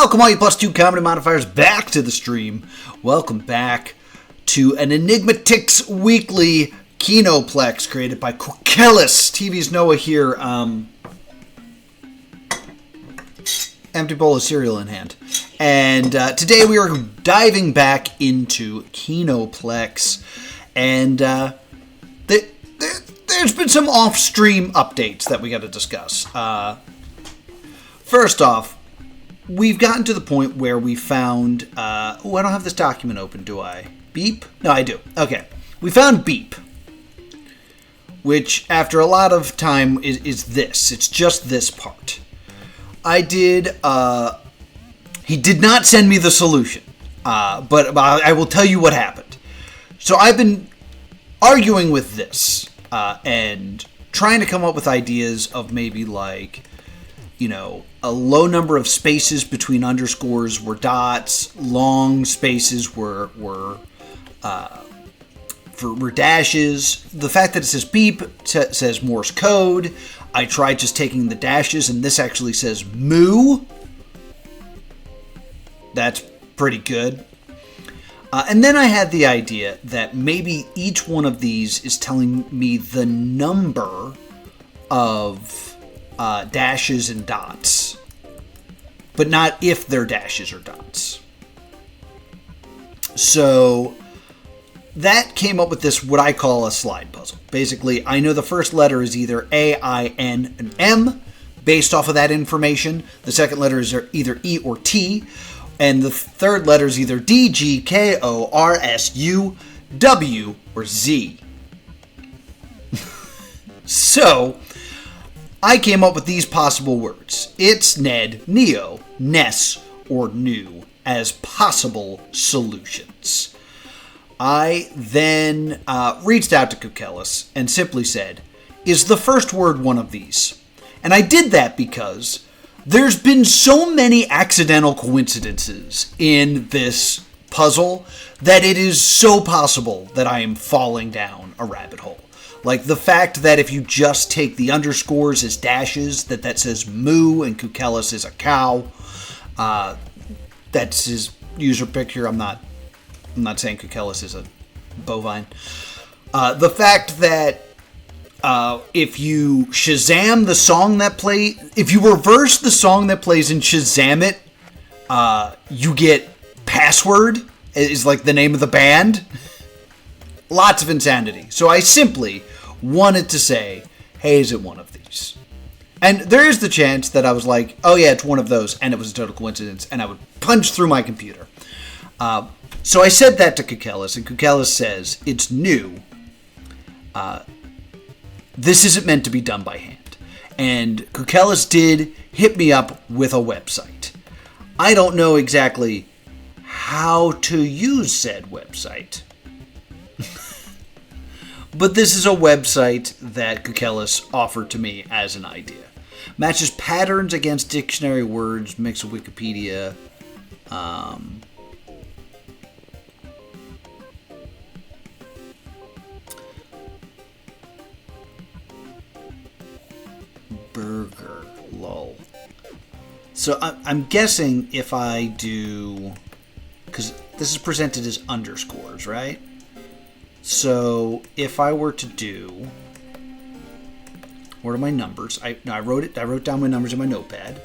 Welcome all you plus two comedy modifiers back to the stream. Welcome back to an Enigmatics Weekly Kinoplex created by Kukkelis. TV's Noah here. Empty bowl of cereal in hand. And today we are diving back into Kinoplex. And there's been some off-stream updates that we got to discuss. First off, we've gotten to the point where we found... I don't have this document open, do I? Beep? No, I do. Okay. We found Beep. Which, after a lot of time, is this. It's just this part. He did not send me the solution. But I will tell you what happened. So I've been arguing with this. And trying to come up with ideas of maybe like... a low number of spaces between underscores were dots, long spaces were dashes. The fact that it says beep says Morse code. I tried just taking the dashes, and this actually says moo. That's pretty good. And then I had the idea that maybe each one of these is telling me the number of dashes and dots, but not if they're dashes or dots. So that came up with this, what I call a slide puzzle. Basically, I know the first letter is either A, I, N, and M. Based off of that information, the second letter is either E or T, and the third letter is either D, G, K, O, R, S, U, W, or Z. So I came up with these possible words. It's Ned, Neo, Ness, or New as possible solutions. I then reached out to Kukkelis and simply said, is the first word one of these? And I did that because there's been so many accidental coincidences in this puzzle that it is so possible that I am falling down a rabbit hole. Like the fact that if you just take the underscores as dashes, that says moo and Kukkelis is a cow. That's his user picture. I'm not saying Kukkelis is a bovine. The fact that if you Shazam the song that if you reverse the song that plays and Shazam it, you get Password is like the name of the band. Lots of insanity. So I simply wanted to say, hey, is it one of these? And there is the chance that I was like, oh yeah, it's one of those, and it was a total coincidence, and I would punch through my computer. So I said that to Kukkelis, and Kukkelis says, it's new. This isn't meant to be done by hand. And Kukkelis did hit me up with a website. I don't know exactly how to use said website. But this is a website that Kukkelis offered to me as an idea. Matches patterns against dictionary words, mix of Wikipedia. Burger, lol. So I'm guessing if I do... because this is presented as underscores, right? So if I were to do, what are my numbers? I wrote down my numbers in my notepad.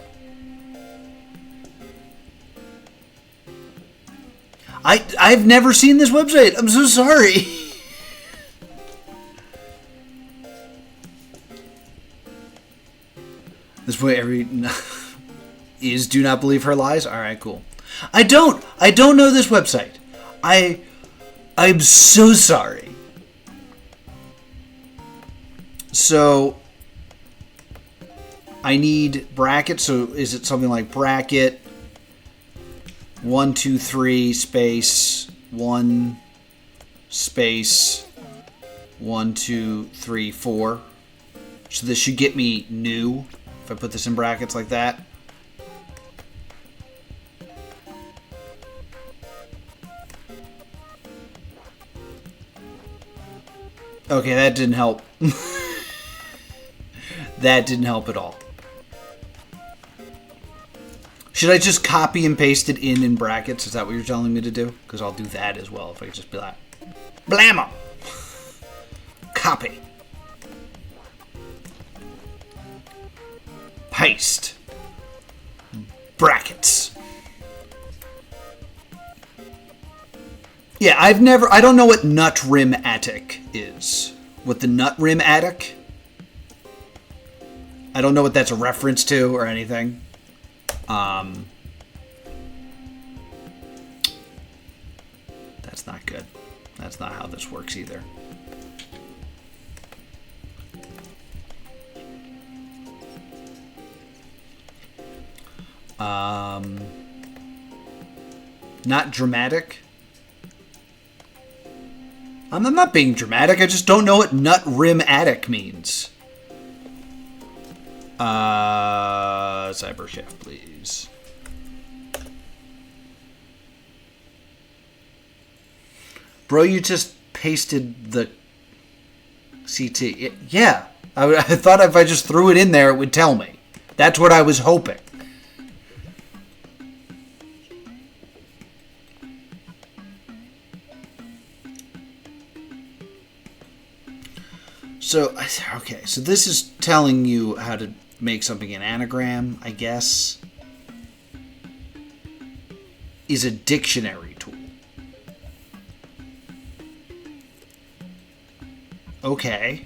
I've never seen this website. I'm so sorry. This way is do not believe her lies. All right, cool. I don't know this website. I'm so sorry. So, I need brackets. So, is it something like bracket 1, 2, 3 space 1 space 1, 2, 3, 4? So this should get me new if I put this in brackets like that. Okay, that didn't help. That didn't help at all. Should I just copy and paste it in brackets? Is that what you're telling me to do? Because I'll do that as well if I just be like, blammo! Copy. Paste. Brackets. Yeah, I don't know what nut rim attic is. What the nut rim attic? I don't know what that's a reference to or anything. That's not good. That's not how this works either. Not dramatic. I'm not being dramatic. I just don't know what nut rim attic means. Cyber Chef, please. Bro, you just pasted the CT. Yeah. I thought if I just threw it in there, it would tell me. That's what I was hoping. So, okay, so this is telling you how to make something an anagram, I guess, is a dictionary tool. Okay.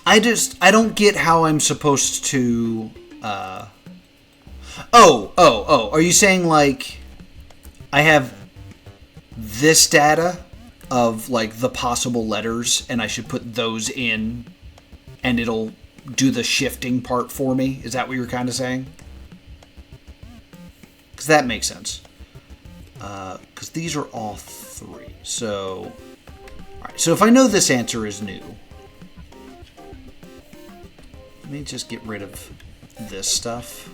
I don't get how I'm supposed to, are you saying, like, I have this data of, like, the possible letters, and I should put those in, and it'll do the shifting part for me? Is that what you're kind of saying? Because that makes sense. Because these are all three. So, all right. So if I know this answer is new, let me just get rid of this stuff.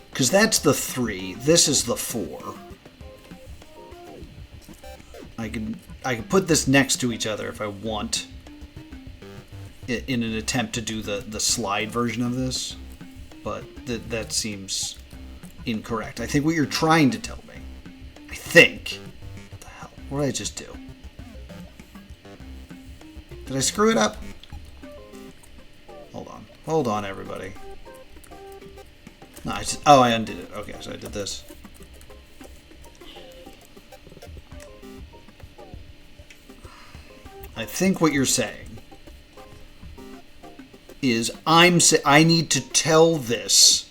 Because that's the 3. This is the 4. I can put this next to each other if I want, in an attempt to do the slide version of this, but that seems incorrect. I think what you're trying to tell me, what the hell, what did I just do? Did I screw it up? Hold on, everybody. No, I undid it. Okay, so I did this. I think what you're saying is I need to tell this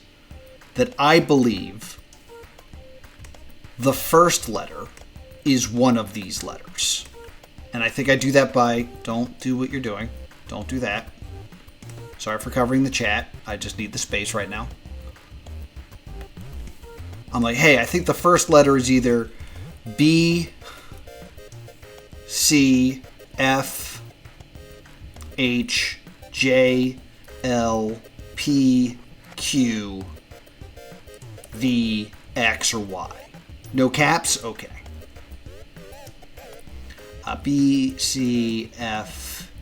that I believe the first letter is one of these letters. And I think I do that by, don't do what you're doing. Don't do that. Sorry for covering the chat. I just need the space right now. I'm like, hey, I think the first letter is either B, C, F, H, J, L, P, Q, V, X, or Y. No caps? Okay. B, C, F,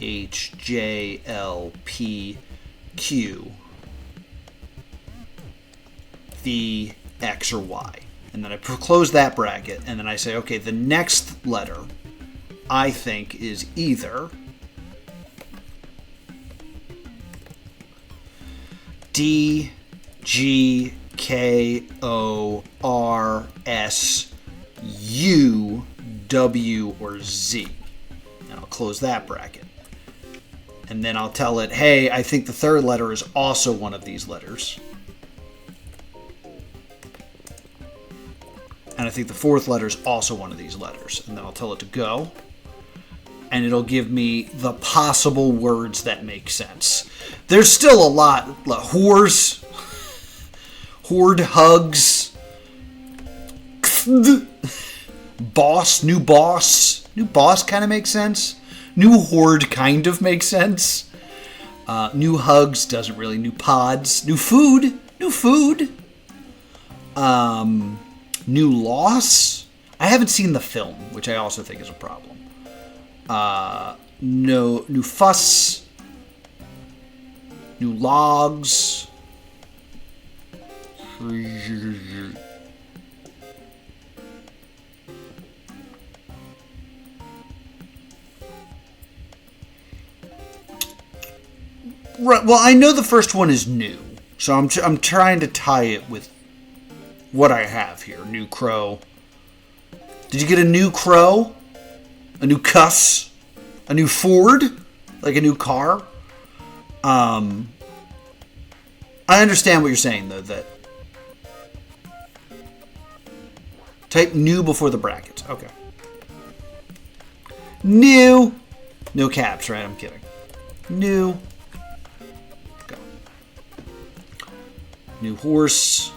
H, J, L, P, Q, V, X, or Y. And then I close that bracket, and then I say, okay, the next letter I think is either D, G, K, O, R, S, U, W, or Z. And I'll close that bracket. And then I'll tell it, hey, I think the third letter is also one of these letters. And I think the fourth letter is also one of these letters. And then I'll tell it to go. And it'll give me the possible words that make sense. There's still a lot. Whores. Horde hugs. Boss, new boss. New boss kind of makes sense. New horde kind of makes sense. New hugs doesn't really. New pods. New food. New food. New loss. I haven't seen the film, which I also think is a problem. No new fuss. New logs. Right. Well, I know the first one is new, so I'm trying to tie it with what I have here. New crow. Did you get a new crow? A new cuss? A new Ford? Like a new car? I understand what you're saying, though, that... Type new before the brackets. Okay. New. No caps, right? I'm kidding. New. Go. New horse.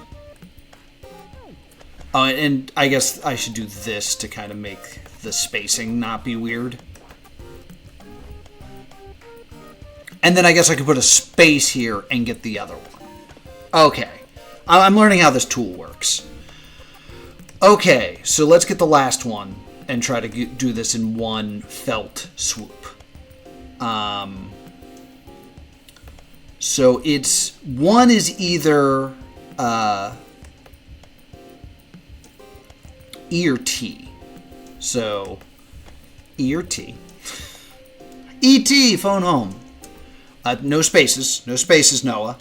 Oh, and I guess I should do this to kind of make the spacing not be weird. And then I guess I could put a space here and get the other one. Okay. I'm learning how this tool works. Okay, so let's get the last one and try to do this in one felt swoop. So it's... One is either E or T. So, E or T. E.T. Phone home. No spaces. No spaces, Noah.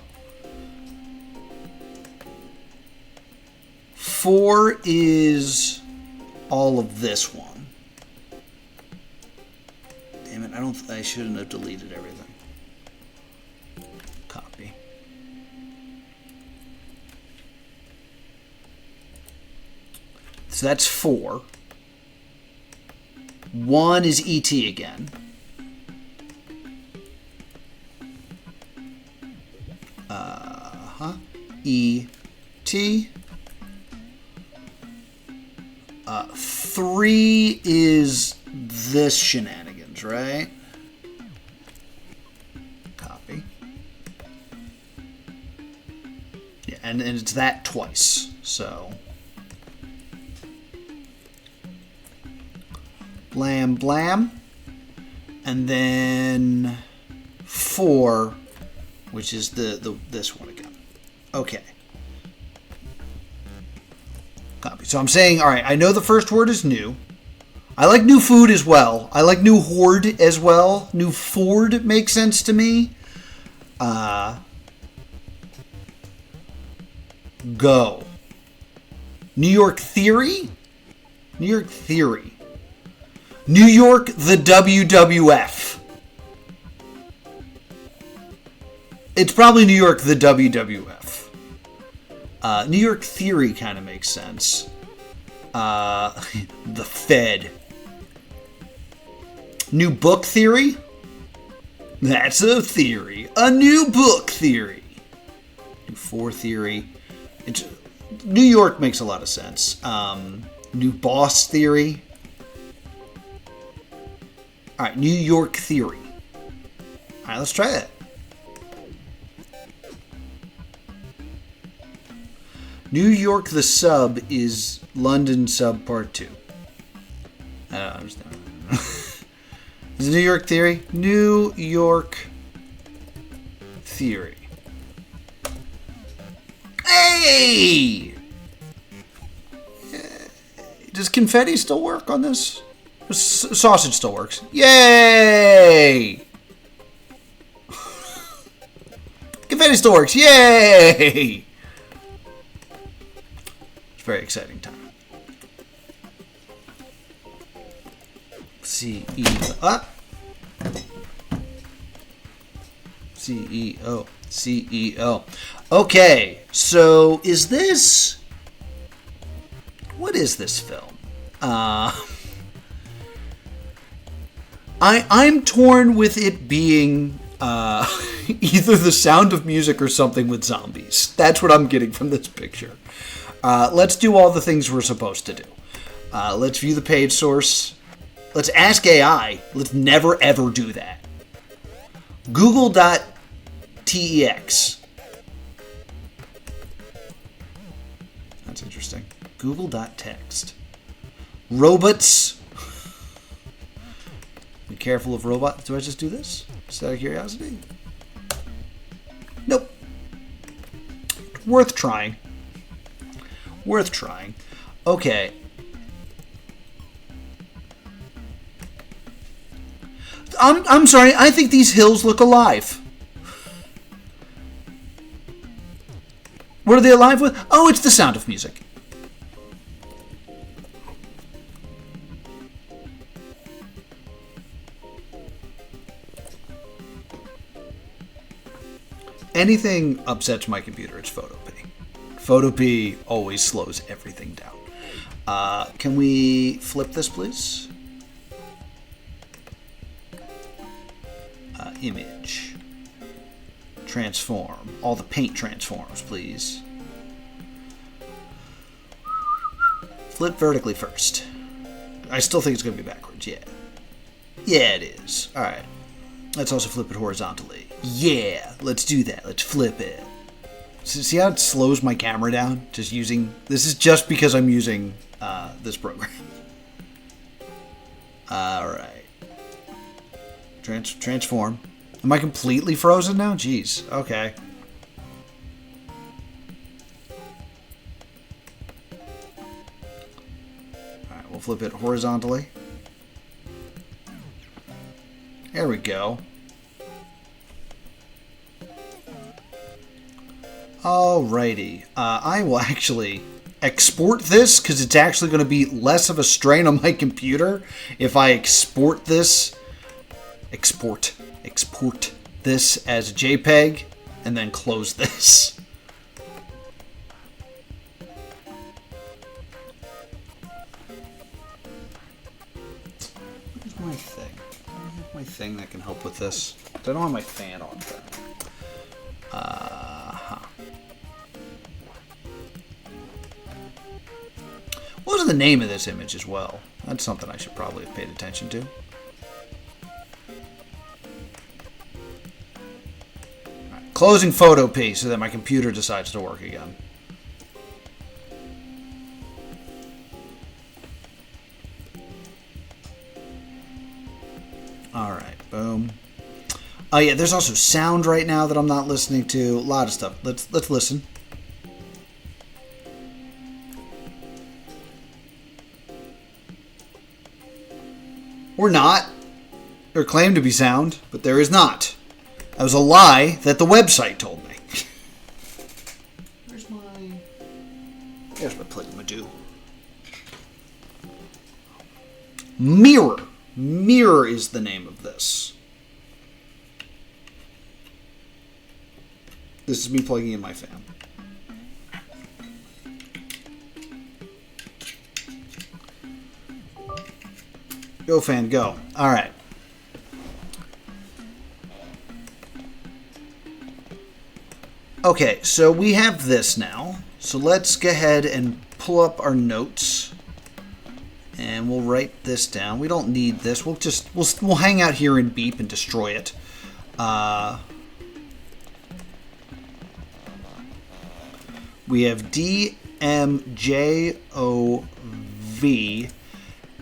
4 is all of this one. Damn it, I shouldn't have deleted everything. Copy. So that's 4. 1 is ET again. ET. 3 is this shenanigans, right? Copy. Yeah, and it's that twice, so. Blam, blam. And then 4, which is this one again. Okay. Copy. So I'm saying, all right, I know the first word is new. I like new food as well. I like new horde as well. New Ford makes sense to me. Go. New York Theory? New York Theory. New York, the WWF. It's probably New York, the WWF. New York Theory kind of makes sense. The Fed. New book theory? That's a theory. A new book theory. New 4 theory. New York makes a lot of sense. New boss theory. All right, New York Theory. All right, let's try that. New York, the sub is London sub part 2. I don't understand. Is it New York Theory? New York Theory. Hey! Does confetti still work on this? Sausage still works. Yay! Confetti still works. Yay! It's a very exciting time. CEO. CEO. Okay, so is this... What is this film? I'm torn with it being either The Sound of Music or something with zombies. That's what I'm getting from this picture. Let's do all the things we're supposed to do. Let's view the page source. Let's ask AI. Let's never ever do that. Google.tex. That's interesting. Google.text. Robots. Be careful of robots. Do I just do this? Just out of curiosity? Nope. Worth trying. Worth trying. Okay. I'm sorry. I think these hills look alive. What are they alive with? Oh, it's the sound of music. Anything upsets my computer, it's Photopea. Photopea always slows everything down. Can we flip this, please? Image. Transform. All the paint transforms, please. Flip vertically first. I still think it's going to be backwards, yeah. Yeah, it is. Alright. Let's also flip it horizontally. Yeah, let's do that. Let's flip it. See how it slows my camera down? Just using... This is just because I'm using this program. Alright. Transform. Am I completely frozen now? Jeez. Okay. Alright, we'll flip it horizontally. There we go. Alrighty. I will actually export this because it's actually going to be less of a strain on my computer if I export this. Export this as a JPEG and then close this. Where's my thing? I have my thing that can help with this. I don't have my fan on there. What was the name of this image as well? That's something I should probably have paid attention to. Right, closing Photopea so that my computer decides to work again. Alright, boom. Oh yeah, there's also sound right now that I'm not listening to. A lot of stuff. Let's listen. Or not. Or claim to be sound, but there is not. That was a lie that the website told me. There's my plug-a-ma-doo. Mirror. Mirror is the name of this. This is me plugging in my fan. Go, fan, go. All right. Okay, so we have this now. So let's go ahead and pull up our notes. And we'll write this down. We don't need this. We'll hang out here and beep and destroy it. We have DMJOV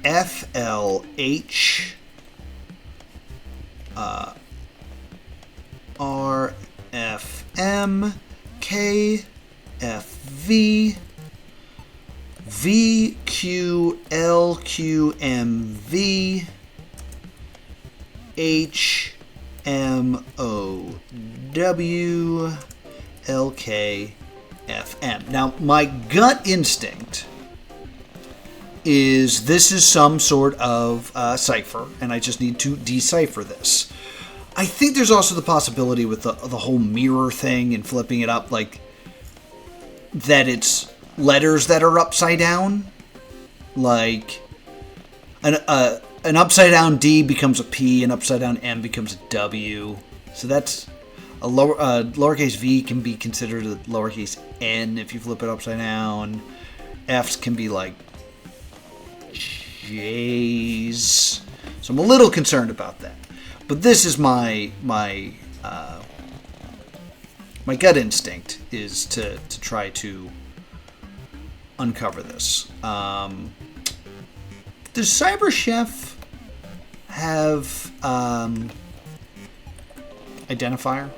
FLH RFM KFV VQLQMV HMOW LKFM. Now, my gut instinct is this is some sort of cipher, and I just need to decipher this. I think there's also the possibility with the whole mirror thing and flipping it up, like, that it's letters that are upside down. Like, an upside down D becomes a P, an upside down M becomes a W. So that's a lowercase v can be considered a lowercase n if you flip it upside down. F's can be like J's. So I'm a little concerned about that. But this is my gut instinct is to try to uncover this. Does Cyber Chef have identifier?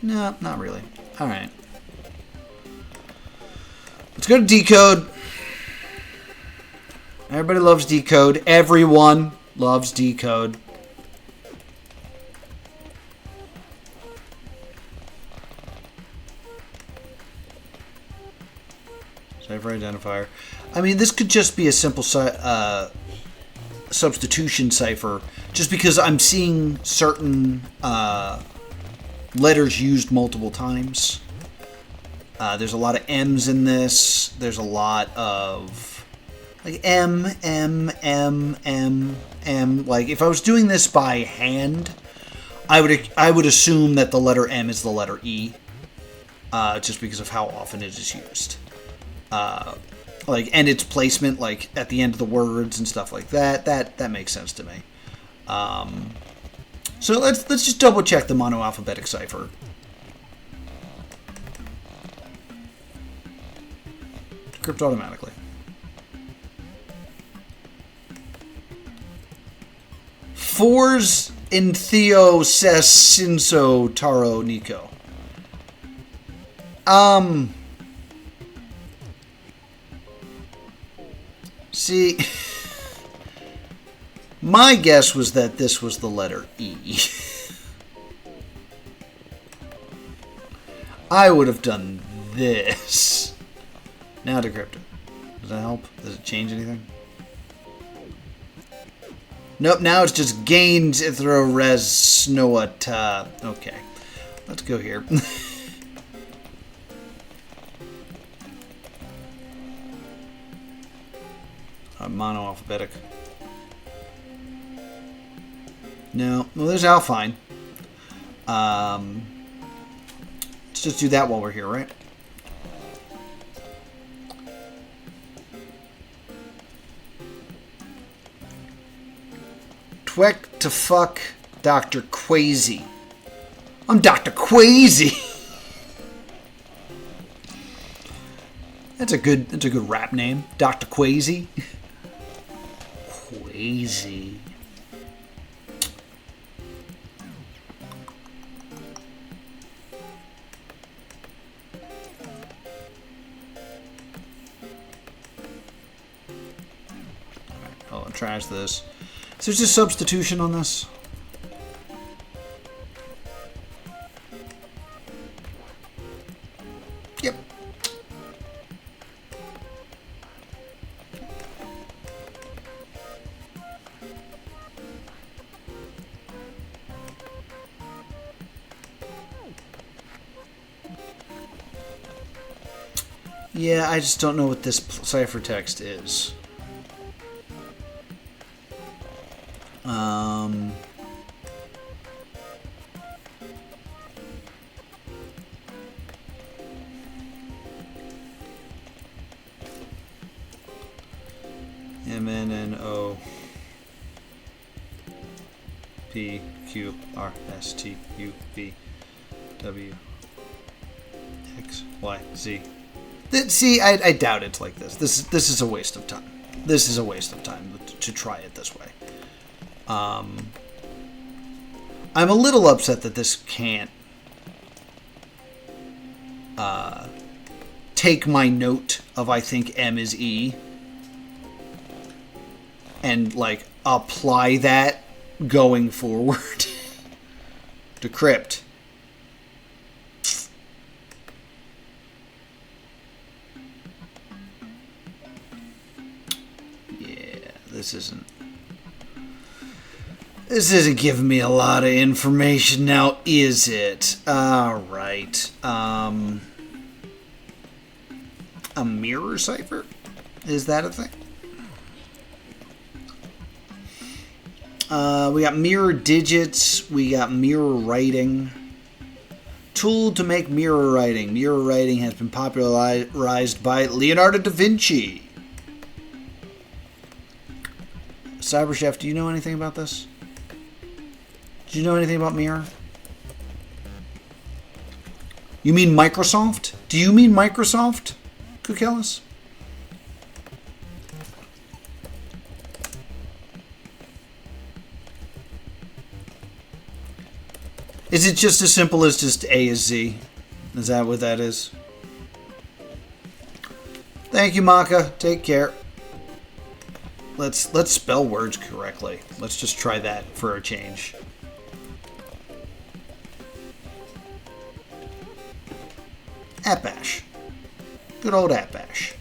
No, not really. All right. Let's go to decode. Everybody loves decode. Everyone loves decode. Cipher identifier. I mean, this could just be a simple substitution cipher, just because I'm seeing certain letters used multiple times. There's a lot of M's in this. There's a lot of like M, M, M, M, M. Like if I was doing this by hand, I would assume that the letter M is the letter E, just because of how often it is used. And its placement, like at the end of the words and stuff like that. That makes sense to me. So let's just double check the monoalphabetic cipher. Decrypt automatically. Fours in Theo Ses Sinso Taro Nico. See, my guess was that this was the letter E. I would have done this. Now decrypt it. Does that help? Does it change anything? Nope, now it's just gains ithro res snowat. Okay, let's go here. Monoalphabetic. No, well, there's Alfine. Let's just do that while we're here, right? Tweck to fuck Dr. Quasi. I'm Dr. Quasi. That's a good rap name, Dr. Quasi. Quasi. Oh, I'll trash this. So there's just substitution on this. Yep. Yeah, I just don't know what this ciphertext is. MNNO P Q R S T U V W X Y Z. See, I doubt it's like this. This is a waste of time. This is a waste of time to try it this way. I'm a little upset that this can't take my note of I think M is E and like apply that going forward. Decrypt. Yeah, this isn't giving me a lot of information now, is it? Alright. A mirror cipher? Is that a thing? We got mirror digits. We got mirror writing. tool to make mirror writing. Mirror writing has been popularized by Leonardo da Vinci. CyberChef, do you know anything about this? Do you know anything about mirror? You mean Microsoft? Do you mean Microsoft, Kukkelis? Is it just as simple as just A is Z? Is that what that is? Thank you, Maka. Take care. Let's spell words correctly. Let's just try that for a change. Appash. Good old Appash.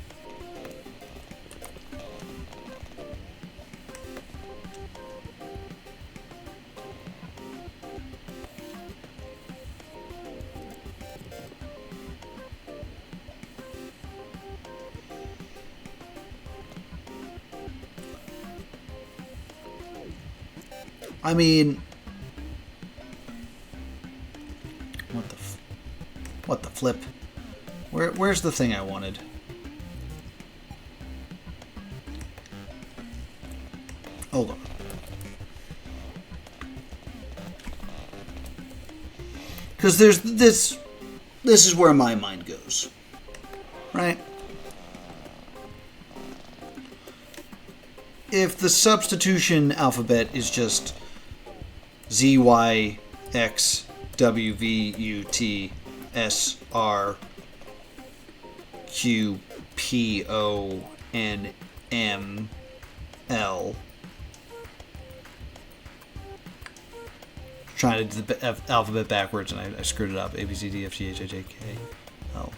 I mean, what the flip? Where's the thing I wanted? Hold on. Because there's this is where my mind goes. Right? If the substitution alphabet is just Z, Y, X, W, V, U, T, S, R, Q, P, O, N, M, L. Trying to do the alphabet backwards and I screwed it up. A, B, C, D, F, G, H, I, J, K, L.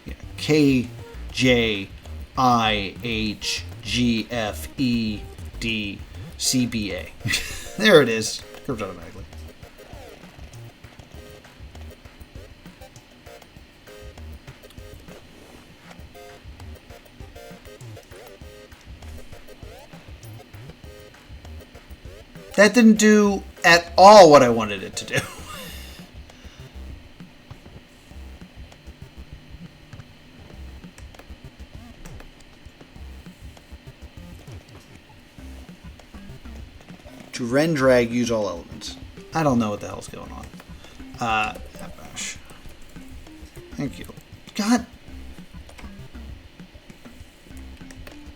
Yeah. K, J, I, H, G, F, E, D, C, B, A. There it is. Curved automatically. That didn't do at all what I wanted it to do. To rend, drag, use all elements. I don't know what the hell's going on. Appash. Thank you. God.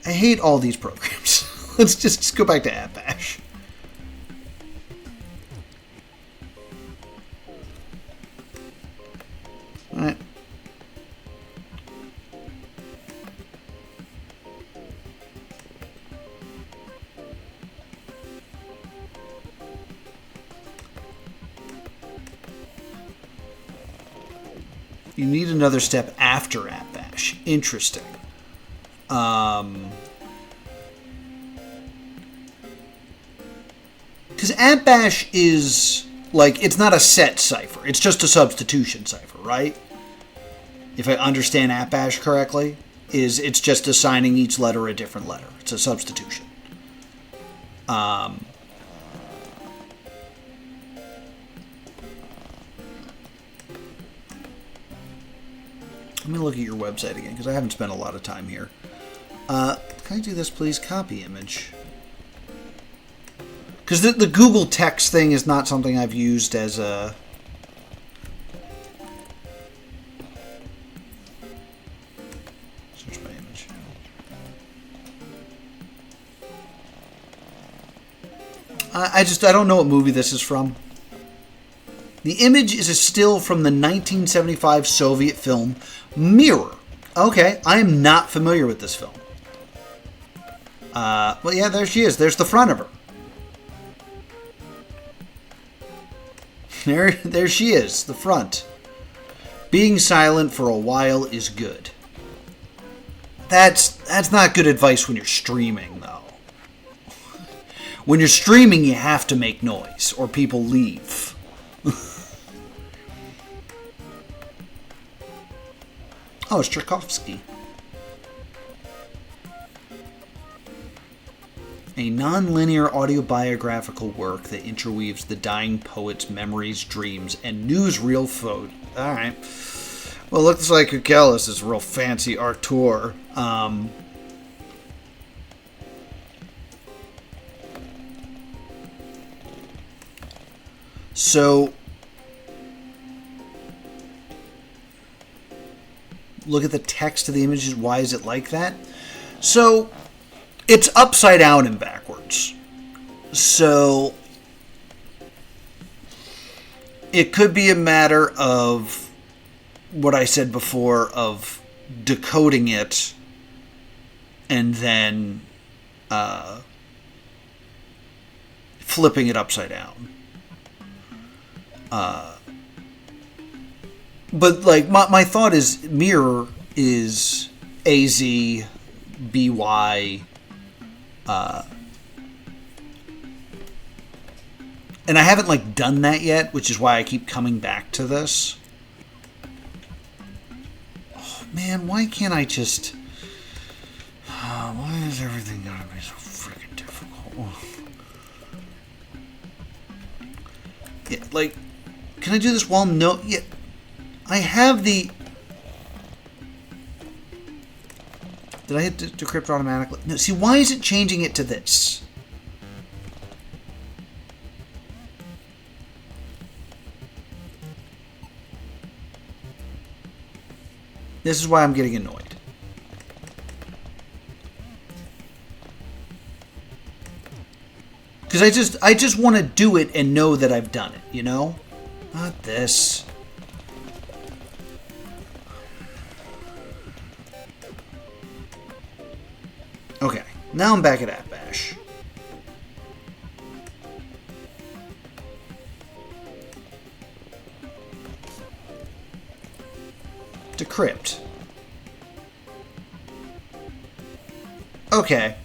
I hate all these programs. Let's just go back to Appash. Alright. You need another step after Appash. Interesting. Because Appash is, like, it's not a set cipher. It's just a substitution cipher, right? If I understand Appash correctly, it's just assigning each letter a different letter. It's a substitution. Let me look at your website again, because I haven't spent a lot of time here. Can I do this, please? Copy image. Because the Google text thing is not something I've used as a... Search by image. I don't know what movie this is from. The image is a still from the 1975 Soviet film Mirror. Okay, I am not familiar with this film. Well, yeah, there she is. There's the front of her. There she is, the front. Being silent for a while is good. That's not good advice when you're streaming, though. When you're streaming, you have to make noise, or people leave. Oh, it's Tchaikovsky. A non-linear autobiographical work that interweaves the dying poet's memories, dreams, and newsreel All right. Well, looks like Kukkelis is a real fancy auteur. So, look at the text of the images. Why is it like that? So, it's upside down and backwards. So, it could be a matter of what I said before of decoding it and then flipping it upside down. But like my thought is mirror is AZBY, and I haven't like done that yet, which is why I keep coming back to this. Oh man, why can't I just? Why is everything gotta be so freaking difficult? Oh. Yeah, like, can I do this while no? Yeah, I have the. Did I hit decrypt automatically? No. See, why is it changing it to this? This is why I'm getting annoyed. Because I just want to do it and know that I've done it, you know? Not this. Okay, now I'm back at AppBash. Decrypt. Okay.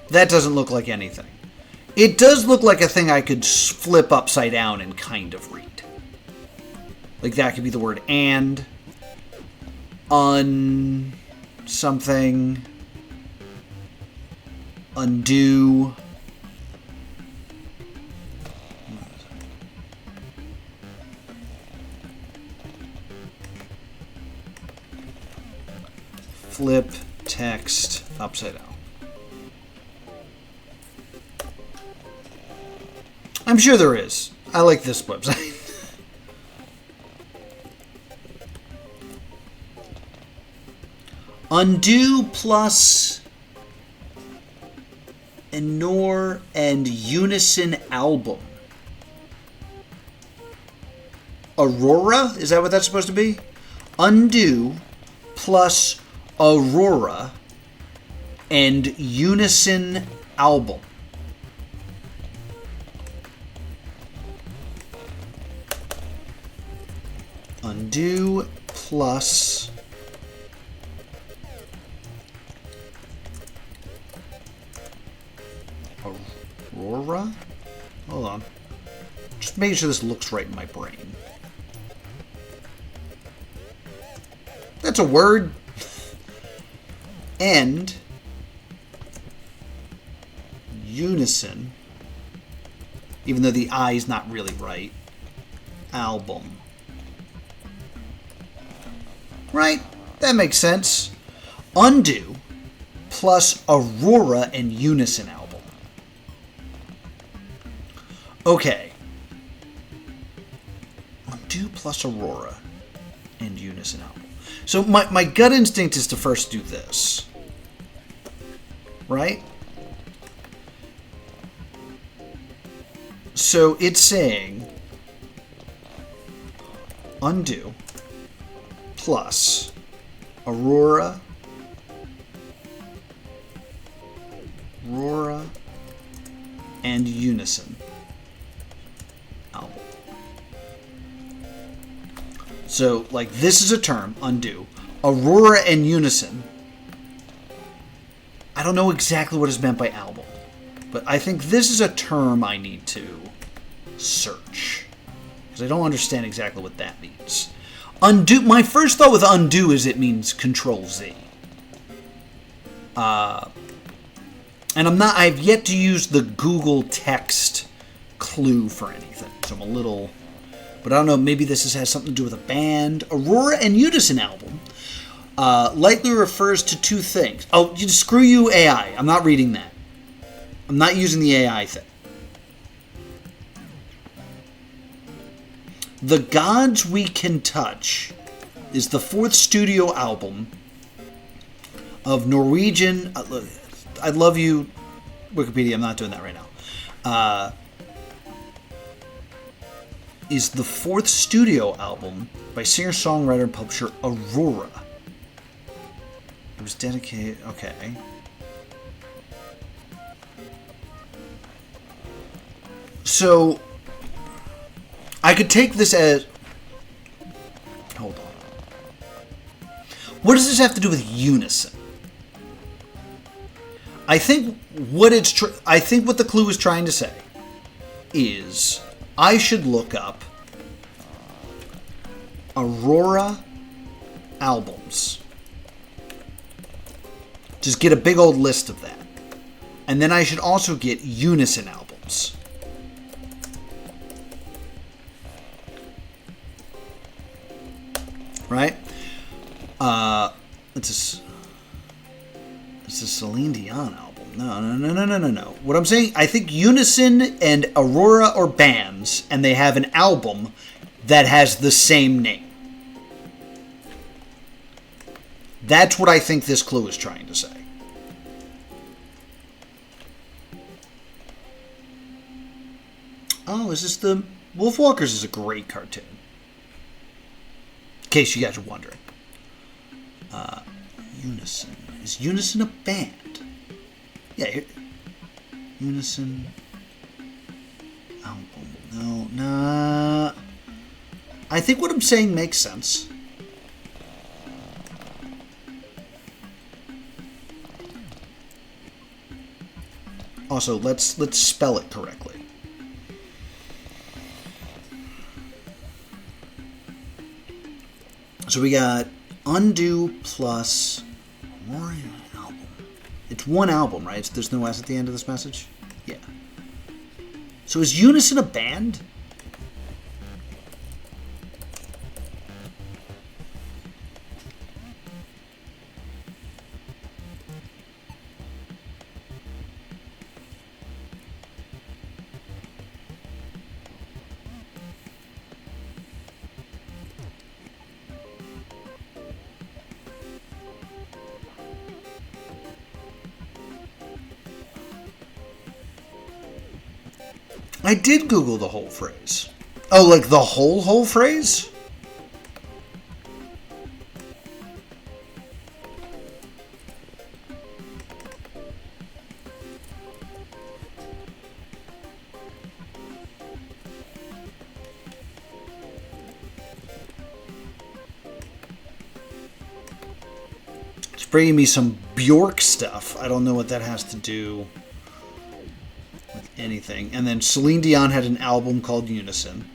That doesn't look like anything. It does look like a thing I could flip upside down and kind of read. Like that could be the word and, something, undo. Flip text upside down. I'm sure there is. I like this website. Undo plus Ignore and Unison album. Aurora? Is that what that's supposed to be? Undo plus Aurora and Unison album. Undo plus Aurora? Hold on. Just making sure this looks right in my brain. That's a word. And Unison, even though the I is not really right. Album. Right? That makes sense. Undo plus Aurora and Unison album. Okay. Undo plus Aurora and Unison album. So my gut instinct is to first do this. Right? So it's saying undo plus Aurora and Unison album. So like this is a term, undo. Aurora and Unison. I don't know exactly what is meant by album, but I think this is a term I need to search because I don't understand exactly what that means. Undo. My first thought with undo is it means Control Z. And I've yet to use the Google text clue for anything, so I'm a little but I don't know, maybe this has something to do with a band. Aurora and Unison album likely refers to two things. Oh, screw you, AI. I'm not reading that. I'm not using the AI thing. The Gods We Can Touch is the fourth studio album of Norwegian... I love you, Wikipedia. I'm not doing that right now. Is the fourth studio album by singer-songwriter and publisher Aurora. It was dedicated... Okay. So, I could take this as... Hold on. What does this have to do with Unison? I think what the clue is trying to say is I should look up Aurora albums. Just get a big old list of that. And then I should also get Unison albums. Right? It's a Celine Dion album. No. What I'm saying, I think Unison and Aurora are bands, and they have an album that has the same name. That's what I think this clue is trying to say. Oh, is this the... Wolfwalkers is a great cartoon. In case you guys are wondering. Unison. Is Unison a band? Yeah. Unison album. No, nah. I think what I'm saying makes sense. Also, let's spell it correctly. So we got Undo plus Warrior album. It's one album, right? So there's no S at the end of this message? Yeah. So is Unison a band? I did Google the whole phrase. Oh, like the whole phrase? It's bringing me some Bjork stuff. I don't know what that has to do with anything. And then Celine Dion had an album called Unison.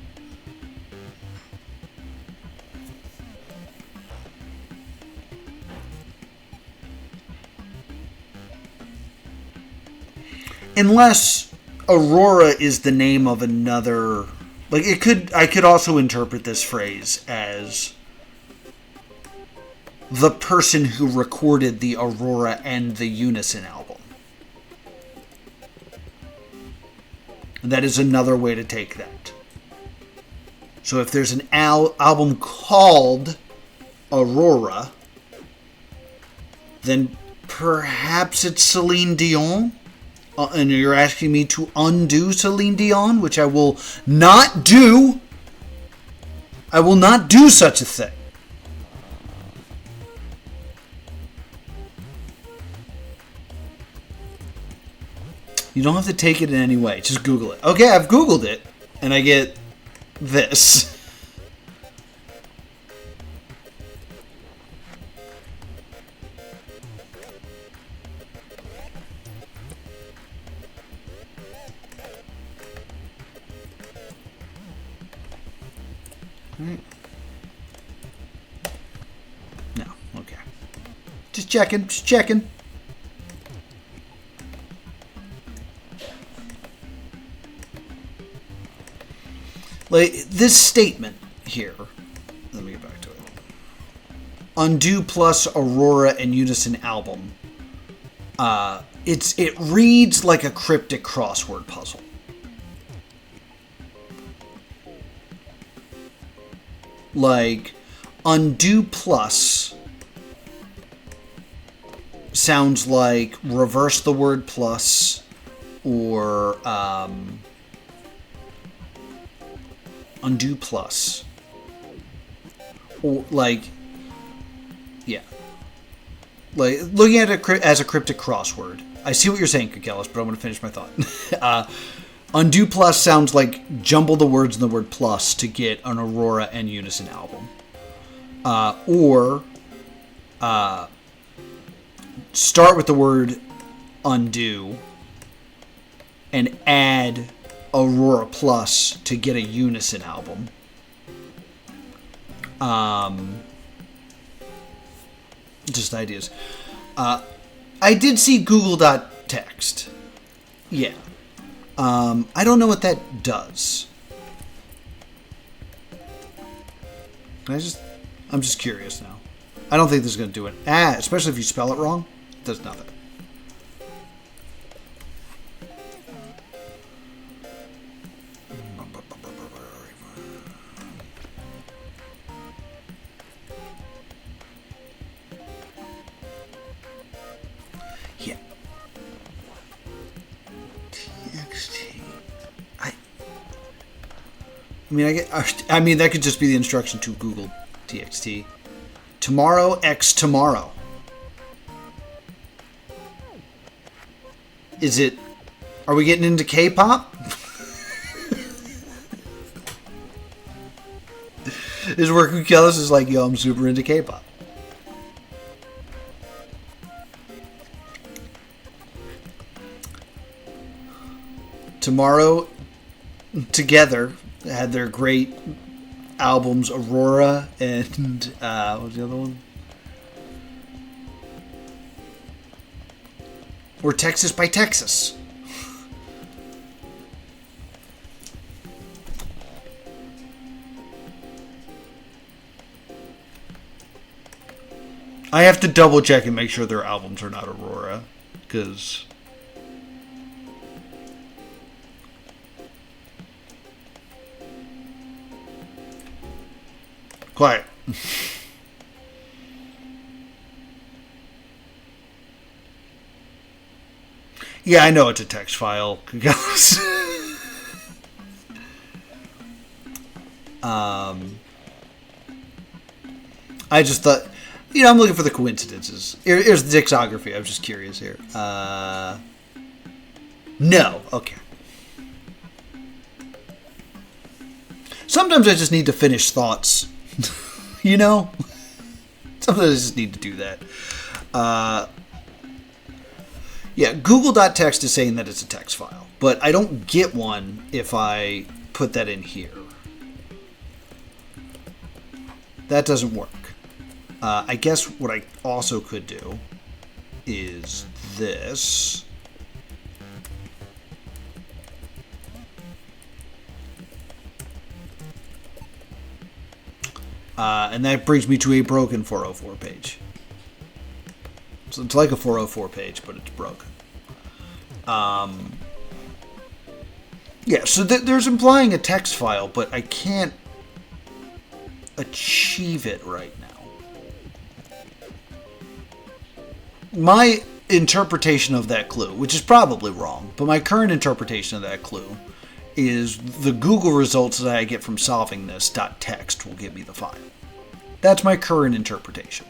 Unless Aurora is the name of another... Like, I could also interpret this phrase as the person who recorded the Aurora and the Unison album. That is another way to take that. So if there's an album called Aurora, then perhaps it's Celine Dion. And you're asking me to undo Celine Dion, which I will not do. I will not do such a thing. You don't have to take it in any way. Just Google it. Okay, I've Googled it, and I get this. No, okay. Just checking. Like, this statement here. Let me get back to it. Undo plus Aurora and Unison album. It reads like a cryptic crossword puzzle. Like, undo plus sounds like reverse the word plus, or undo plus. Or, like, yeah. Like, looking at it as a cryptic crossword. I see what you're saying, Kukkelis, but I'm going to finish my thought. Undo plus sounds like jumble the words in the word plus to get an Aurora and Unison album. Or start with the word undo and add Aurora plus to get a Unison album. Just ideas. I did see Google.text. Yeah. I don't know what that does. I'm just curious now. I don't think this is going to do it. Especially if you spell it wrong. It does nothing. Yeah. TXT. I mean, that could just be the instruction to Google TXT. Tomorrow X tomorrow. Is it? Are we getting into K-pop? This is where Kukkelis is like, yo, I'm super into K-pop. Tomorrow together had their great albums Aurora and what was the other one? Or Texas by Texas. I have to double check and make sure their albums are not Aurora, because quiet. Yeah, I know it's a text file. I just thought, I'm looking for the coincidences. Here's the discography. I'm just curious here. No. Okay. Sometimes I just need to finish thoughts. Sometimes I just need to do that. Yeah, Google.text is saying that it's a text file, but I don't get one if I put that in here. That doesn't work. I guess what I also could do is this. And that brings me to a broken 404 page. So it's like a 404 page, but it's broken. Yeah, so there's implying a text file, but I can't achieve it right now. My interpretation of that clue, which is probably wrong, but my current interpretation of that clue is the Google results that I get from solving this .text will give me the file. That's my current interpretation.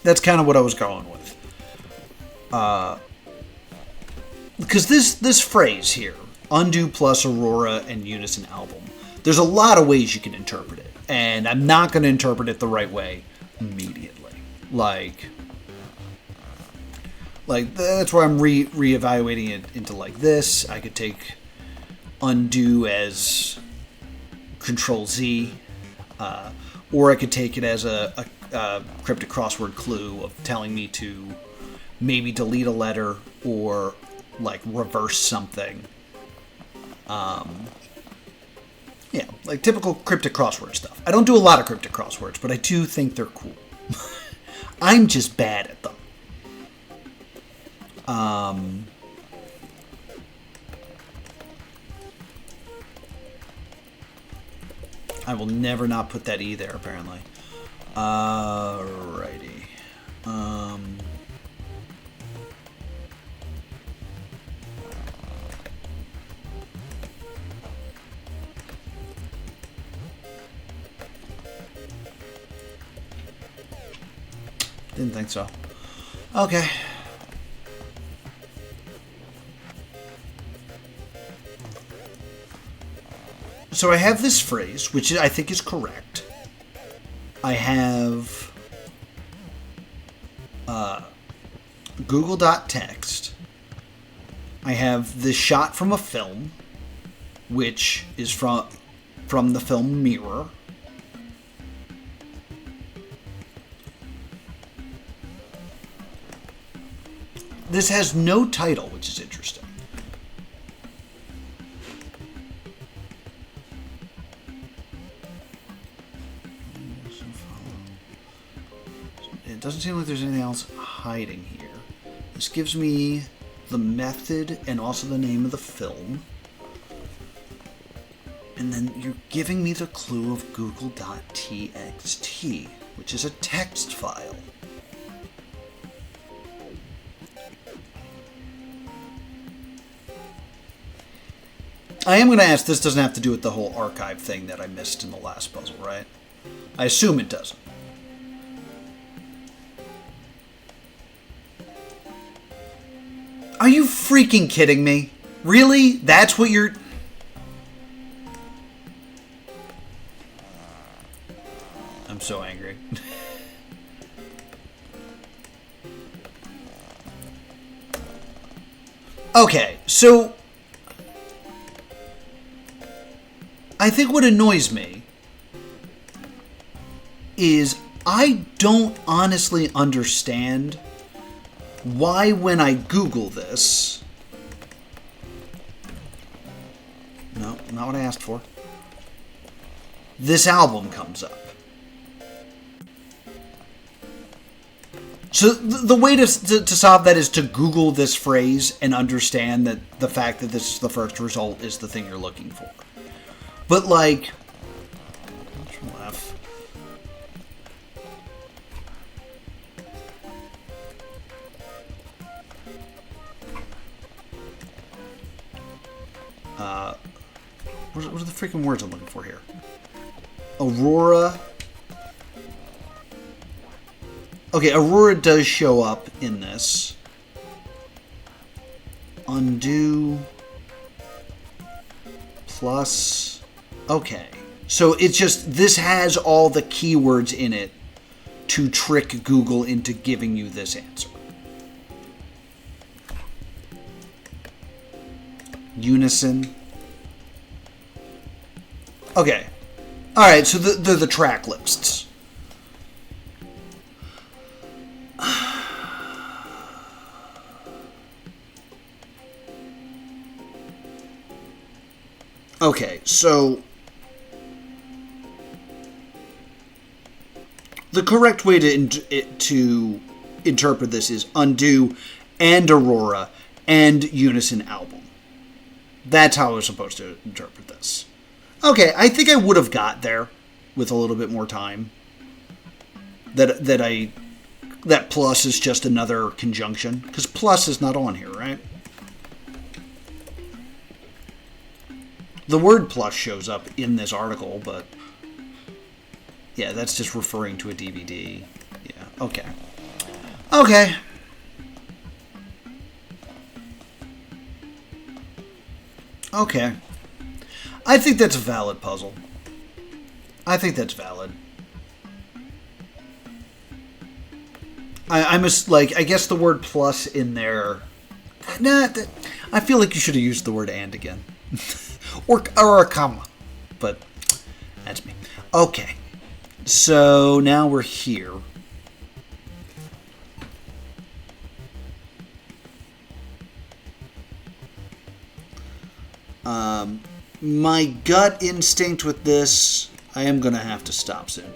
That's kind of what I was going with. Because this phrase here, undo plus Aurora and Unison album, there's a lot of ways you can interpret it. And I'm not going to interpret it the right way immediately. Like that's where I'm reevaluating it into like this. I could take undo as Control Z, or I could take it as a cryptic crossword clue of telling me to maybe delete a letter or like reverse something. Yeah, like typical cryptic crossword stuff. I don't do a lot of cryptic crosswords, but I do think they're cool. I'm just bad at them. I will never not put that E there, apparently. Alrighty. Didn't think so. Okay. So I have this phrase, which I think is correct. I have Google.text. I have this shot from a film, which is from the film Mirror. This has no title, which is interesting. It doesn't seem like there's anything else hiding here. This gives me the method and also the name of the film. And then you're giving me the clue of Google.txt, which is a text file. I am going to ask, this doesn't have to do with the whole archive thing that I missed in the last puzzle, right? I assume it doesn't. Are you freaking kidding me? Really? That's what you're... I'm so angry. Okay, so... I think what annoys me is I don't honestly understand why when I Google this... No, not what I asked for. This album comes up. So the way to solve that is to Google this phrase and understand that the fact that this is the first result is the thing you're looking for. But like... Control F. What are the freaking words I'm looking for here? Aurora. Okay, Aurora does show up in this. Undo. Plus. Okay. So it's just, this has all the keywords in it to trick Google into giving you this answer. Unison. Okay. Alright, so they're the track lists. Okay, so the correct way to interpret this is Undo and Aurora and Unison album. That's how I was supposed to interpret this. Okay, I think I would have got there with a little bit more time. That plus is just another conjunction, because plus is not on here, right? The word plus shows up in this article, but yeah, that's just referring to a DVD. Yeah, okay. Okay. Okay. I think that's a valid puzzle. I think that's valid. I guess the word plus in there... Nah, I feel like you should have used the word and again. or a comma. But that's me. Okay. So now we're here. My gut instinct with this, I am going to have to stop soon.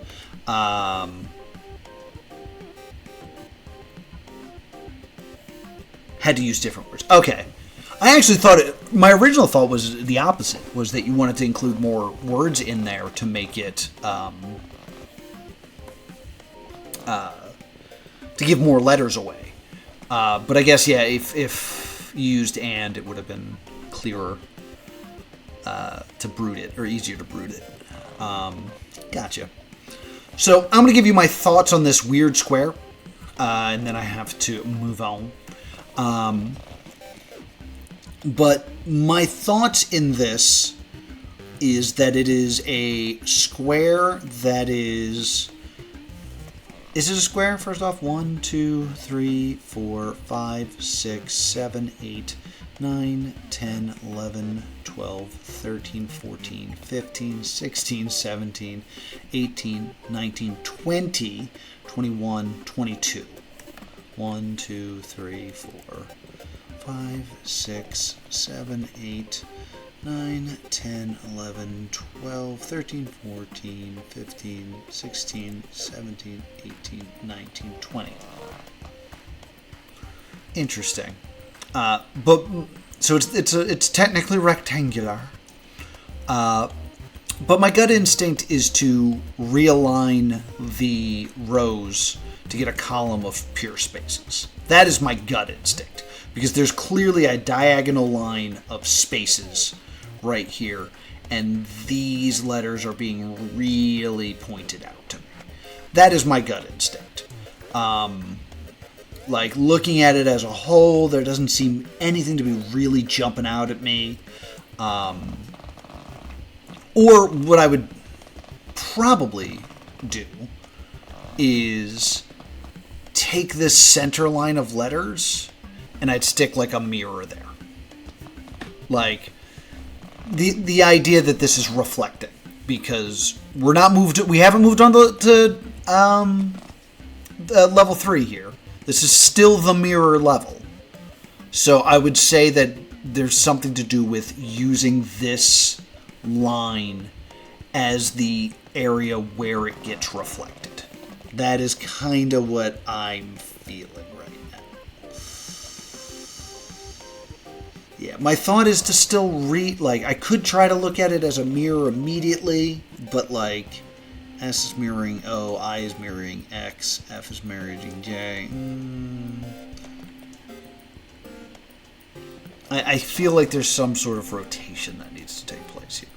Had to use different words. Okay. I actually thought my original thought was the opposite, was that you wanted to include more words in there to make it, to give more letters away. But I guess, yeah, if you used and, it would have been clearer to brood it, or easier to brood it. Gotcha. So I'm going to give you my thoughts on this weird square, and then I have to move on. But my thoughts in this is that it is a square that is... Is it a square, first off? 1, 2, 3, 4, 5, 6, 7, 8, 9, 10, 11, 12, 13, 14, 15, 16, 17, 18, 19, 20, 21, 22. 1, 2, 3, 4, 5, 6, 7, 8, 9, 10, 11, 12, 13, 14, 15, 16, 17, 18, 19, 20. Interesting. But so it's technically rectangular. But my gut instinct is to realign the rows to get a column of pure spaces. That is my gut instinct, because there's clearly a diagonal line of spaces right here, and these letters are being really pointed out to me. That is my gut instinct. Like, looking at it as a whole, there doesn't seem anything to be really jumping out at me. Or what I would probably do is take this center line of letters and I'd stick like a mirror there. Like, the idea that this is reflecting, because we haven't moved on to level 3 here. This is still the mirror level. So I would say that there's something to do with using this line as the area where it gets reflected. That is kind of what I'm feeling right now. Yeah, my thought is to still I could try to look at it as a mirror immediately, but like, S is mirroring O, I is mirroring X, F is mirroring J. I feel like there's some sort of rotation that needs to take place here.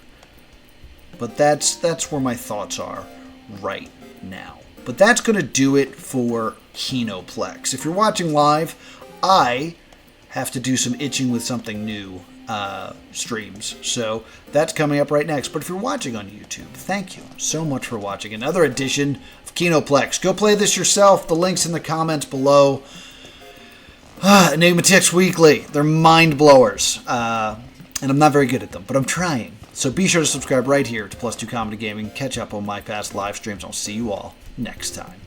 But that's where my thoughts are right now. But that's going to do it for Kinoplex. If you're watching live, I have to do some itching with something new streams. So that's coming up right next. But if you're watching on YouTube, thank you so much for watching another edition of Kinoplex. Go play this yourself. The link's in the comments below. Enigmatics Weekly. They're mind blowers. And I'm not very good at them, but I'm trying. So be sure to subscribe right here to Plus2 Comedy Gaming. Catch up on my past live streams. I'll see you all next time.